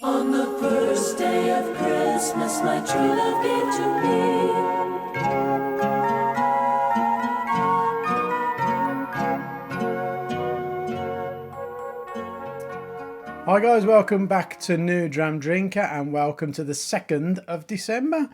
On the first day of Christmas, my true love gave to me Hi guys, welcome back to New Dram Drinker and welcome to the 2nd of December.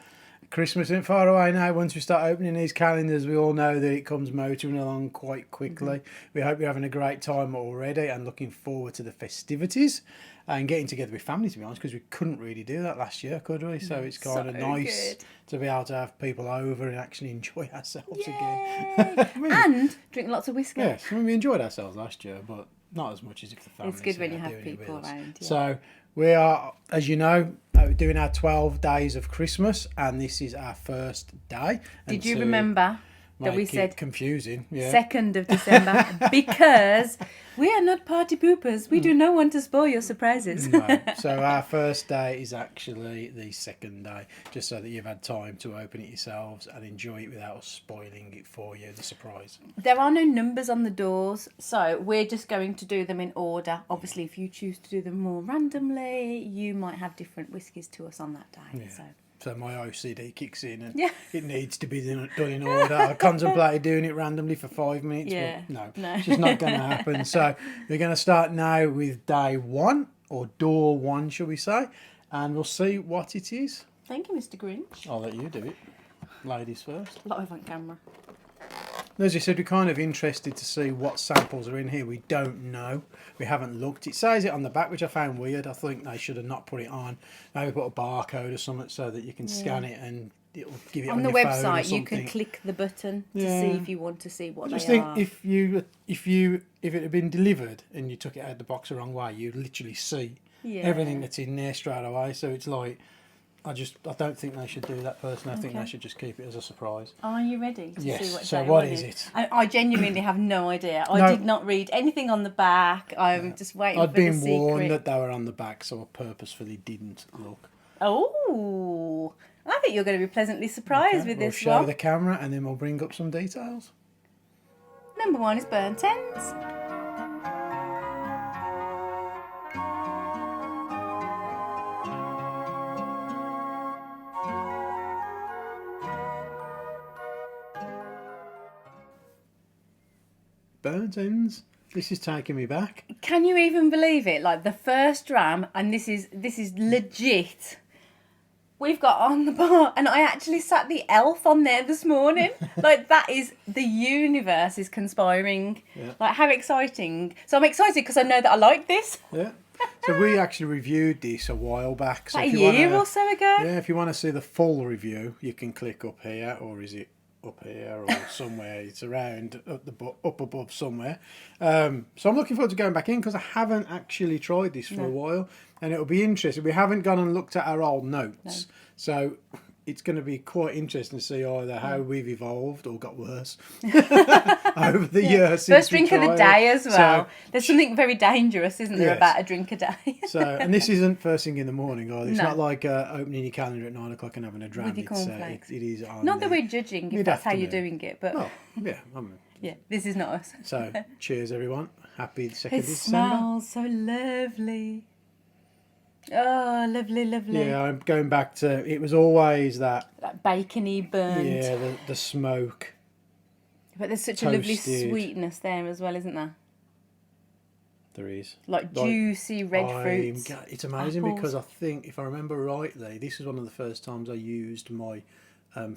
Christmas isn't far away now. Once we start opening these calendars, we all know that it comes motoring along quite quickly. We hope you're having a great time already and looking forward to the festivities and getting together with family, to be honest, because we couldn't really do that last year, could we? So it's kind of nice to be able to have people over and actually enjoy ourselves again. And drink lots of whiskey. Yes, I mean, we enjoyed ourselves last year, but not as much as if the family. It's good when you have people around. Yeah. So we are, as you know, doing our 12 days of Christmas, and this is our first day. Did you remember that we said confusing? Yeah. 2nd of December because we are not party poopers. We do not want to spoil your surprises. No. So our first day is actually the 2nd day, just so that you've had time to open it yourselves and enjoy it without us spoiling it for you, the surprise. There are no numbers on the doors, so we're just going to do them in order. Obviously, if you choose to do them more randomly, you might have different whiskies to us on that day. Yeah. So my OCD kicks in and Yeah. it needs to be done in order. I contemplated doing it randomly for 5 minutes, but no, it's just not going to happen. So we're going to start now with day 1, or door 1, shall we say, and we'll see what it is. Thank you, Mr. Grinch. I'll let you do it. Ladies first. Live on camera. As you said, we're kind of interested to see what samples are in here. We don't know. We haven't looked. It says it on the back, which I found weird. I think they should have not put it on. Maybe put a barcode or something so that you can scan it and it'll give it on the your phone or website. You something. can click the button to see if you want to see what they are. I just think if it had been delivered and you took it out of the box the wrong way, you'd literally see everything that's in there straight away. So it's like, I don't think they should do that personally. I think they should just keep it as a surprise. Are you ready to see what So day what one is it? I genuinely have no idea. I did not read anything on the back. I'm just waiting for the secret. I'd been warned that they were on the back, so I purposefully didn't look. Oh, I think you're going to be pleasantly surprised with this We'll show one. the camera and then we'll bring up some details. Number 1 is burnt ends. Burnt ends. This is taking me back. Can you even believe it? Like the first dram, and this is legit. We've got on the bar, and I actually sat the elf on there this morning. Like that is, the universe is conspiring. Yeah. Like how exciting! So I'm excited because I know that I like this. Yeah. So we actually reviewed this a while back. So Like if a you year wanna, or so ago. Yeah, if you want to see the full review, you can click up here, or is it up here or somewhere? It's around up above somewhere. So I'm looking forward to going back in because I haven't actually tried this for a while, and it'll be interesting. We haven't gone and looked at our old notes, so it's going to be quite interesting to see either how we've evolved or got worse over the years. First drink of the day as well. So, There's something very dangerous, isn't there, Yes. about a drink a day? and this isn't first thing in the morning either. It's No. not like opening your calendar at 9 o'clock and having a dram. With your It's, cornflakes. it is on Not that the we're judging if that's how you're mid-afternoon. doing it, but Oh, yeah. yeah, this is not us. So, cheers everyone. Happy 2nd It December. smells so lovely. Oh, lovely, lovely. Yeah, I'm going back to, it was always that, Like bacony burnt. the smoke. But there's such a lovely Toasted. sweetness there as well, isn't there? There is. Like juicy red fruits. It's amazing apples. because I think, if I remember rightly, this was one of the first times I used my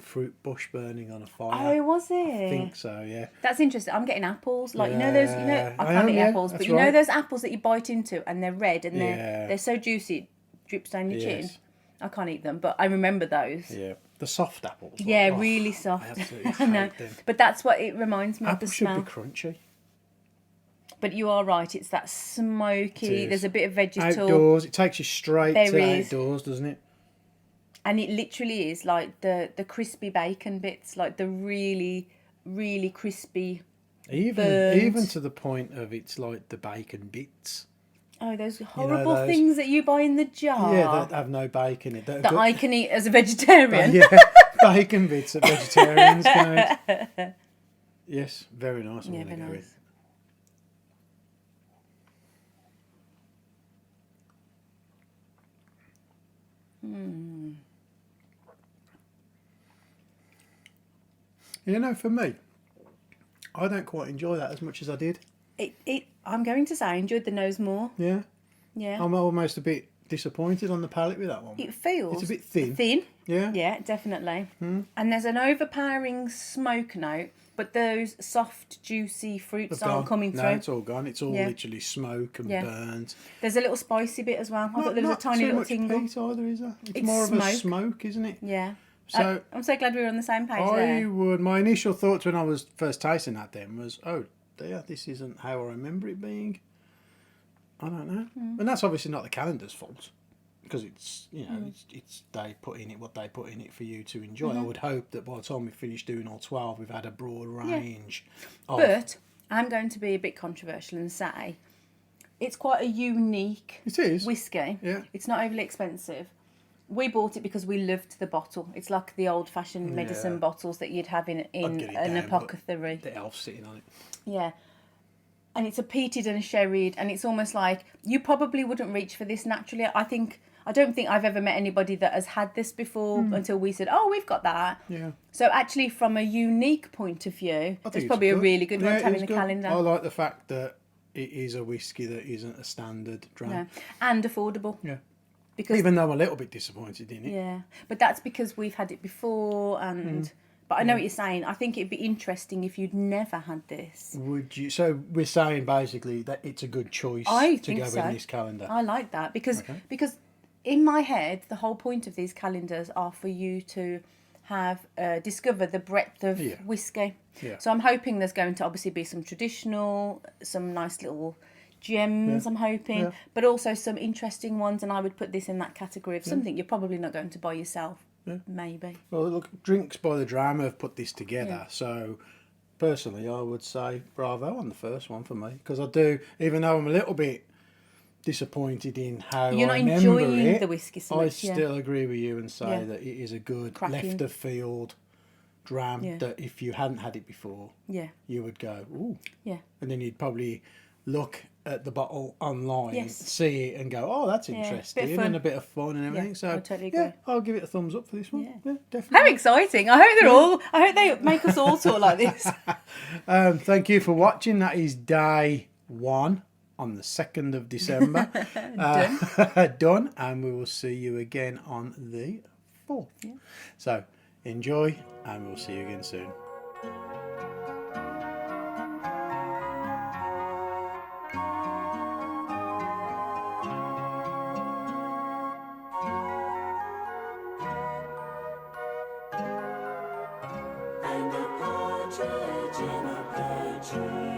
fruit bush burning on a fire. Oh, was it? I think so, yeah. That's interesting. I'm getting apples. Like, you know those, I I can't am, eat yeah, apples, but that's you know right. those apples that you bite into and they're red and Yeah. they're so juicy it drips down your chin. Yes. I can't eat them, but I remember those. Yeah. The soft apples. Yeah, like, really I soft. absolutely I know. hate them. But that's what it reminds me of, the Apples should smell. be crunchy. But you are right, it's that smoky, It is. there's a bit of vegetable. Outdoors, it takes you straight to Berries. outdoors, doesn't it? And it literally is like the crispy bacon bits, like the really, really crispy. burnt. Even to the point of it's like the bacon bits. Oh, those horrible those- things that you buy in the jar. Yeah, that have no bacon in it. that I can eat as a vegetarian. Yeah, bacon bits that vegetarians can eat. Yes, very nice. Yeah, very nice. You know, for me, I don't quite enjoy that as much as I did. I'm going to say I enjoyed the nose more. Yeah. Yeah. I'm almost a bit disappointed on the palate with that one. It feels... It's a bit thin. Thin. Yeah. Yeah, definitely. And there's an overpowering smoke note, but those soft, juicy fruits It's aren't gone. coming No, through. it's all gone. It's all Yeah. literally smoke and Yeah. burnt. There's a little spicy bit as well. I thought there was a tiny too little much tingle. peat either, is there? It's It's more of a smoke. smoke, isn't it? Yeah. So I'm so glad we were on the same page I there. would. My initial thoughts when I was first tasting that then was, oh dear, this isn't how I remember it being. I don't know, and that's obviously not the calendar's fault because it's it's they put in it what they put in it for you to enjoy. I would hope that by the time we finish doing all 12, we've had a broad range. Of, But I'm going to be a bit controversial and say it's quite a unique it is. whiskey. Yeah. It's not overly expensive. We bought it because we loved the bottle. It's like the old-fashioned medicine Yeah. bottles that you'd have in I'd an get it down, but apothecary. the elf sitting on it. Yeah. And it's a peated and a sherried, and it's almost like you probably wouldn't reach for this naturally. I don't think I've ever met anybody that has had this before until we said, "Oh, we've got that." Yeah. So actually, from a unique point of view, I think it's it's probably a good. really good one Yeah, to have it in is the good. calendar. I like the fact that it is a whiskey that isn't a standard dram. Yeah. And affordable. Yeah. Because Even though I'm a little bit disappointed in it. yeah, but that's because we've had it before, and but I know what you're saying. I think it'd be interesting if you'd never had this. Would you? So we're saying basically that it's a good choice I to think go so. in this calendar. I like that because Okay. in my head the whole point of these calendars are for you to have discover the breadth of Yeah. whiskey. Yeah. So I'm hoping there's going to obviously be some traditional, some nice little gems. Yeah. I'm hoping, Yeah. but also some interesting ones. And I would put this in that category of something you're probably not going to buy yourself. Yeah. Maybe. Well, look, Drinks by the Dram have put this together. Yeah. So personally, I would say bravo on the first one for me because I do, even though I'm a little bit disappointed in how You're I not remember enjoying it, the whiskey so I much, yeah. still agree with you and say Yeah. that it is a good Cracking. left of field dram Yeah. that if you hadn't had it before, Yeah. you would go, ooh. Yeah. And then you'd probably look at the bottle online, Yes. see it and go, oh, that's Yeah, interesting, bit of fun. and a bit of fun and everything. So I totally yeah, agree. I'll give it a thumbs up for this one. Yeah. Yeah, How definitely. exciting! I hope they make us all talk like this. Thank you for watching. That is day 1 on the 2nd of December. Done. And we will see you again on the 4th. Yeah. So enjoy and we'll see you again soon. And a partridge in a pear tree.